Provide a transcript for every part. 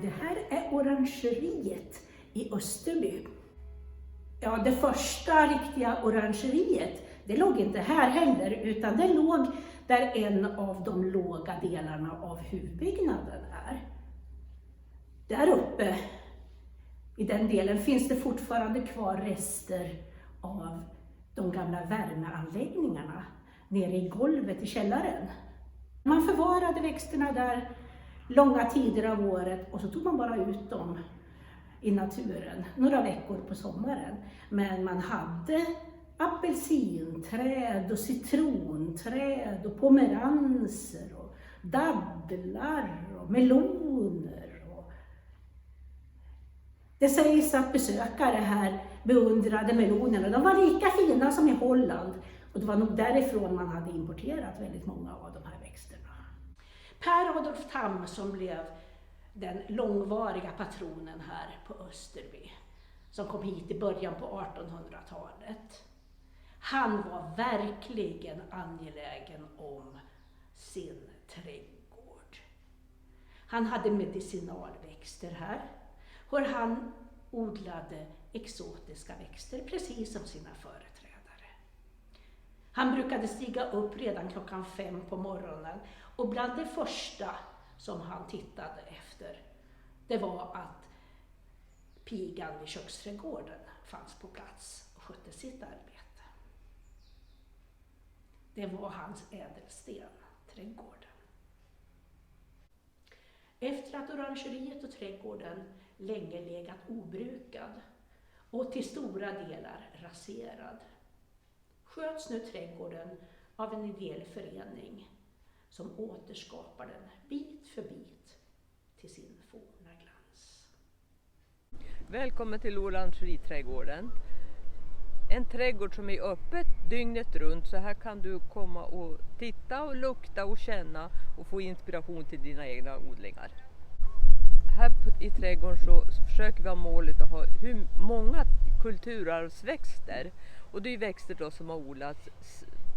Det här är orangeriet i Österby. Ja, det första riktiga orangeriet, det låg inte här heller, utan det låg där en av de låga delarna av huvudbyggnaden är. Där uppe i den delen finns det fortfarande kvar rester av de gamla värmeanläggningarna nere i golvet i källaren. Man förvarade växterna där långa tider av året och så tog man bara ut dem i naturen några veckor på sommaren. Men man hade apelsinträd och citronträd och pomeranser och dadlar och meloner. Det sägs att besökare här beundrade melonerna. De var lika fina som i Holland. Och det var nog därifrån man hade importerat väldigt många av de här växterna. Per Adolf Tamm, som blev den långvariga patronen här på Österby, som kom hit i början på 1800-talet. Han var verkligen angelägen om sin trädgård. Han hade medicinalväxter här. Och han odlade exotiska växter precis som sina företrädare. Han brukade stiga upp redan 5:00 på morgonen och bland det första som han tittade efter, det var att pigan vid köksträdgården fanns på plats och skötte sitt arbete. Det var hans ädelsten, trädgården. Efter att orangeriet och trädgården länge legat obrukad och till stora delar raserad, sköts nu trädgården av en ideell förening som återskapar den bit för bit till sin forna glans. Välkommen till Orangeriträdgården. En trädgård som är öppet dygnet runt, så här kan du komma och titta och lukta och känna och få inspiration till dina egna odlingar. Här i trädgården så försöker vi ha målet att ha hur många kulturarvsväxter, och det är växter då som har odlats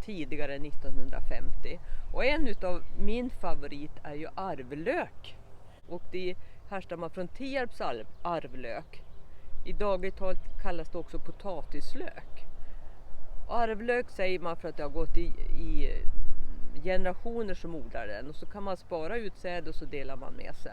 tidigare än 1950. Och en utav min favorit är ju arvlök, och det härstammar från Tierps arvlök. I dagligt tal kallas det också potatislök. Arvlök säger man för att det har gått i generationer som odlar den, och så kan man spara utsäde och så delar man med sig.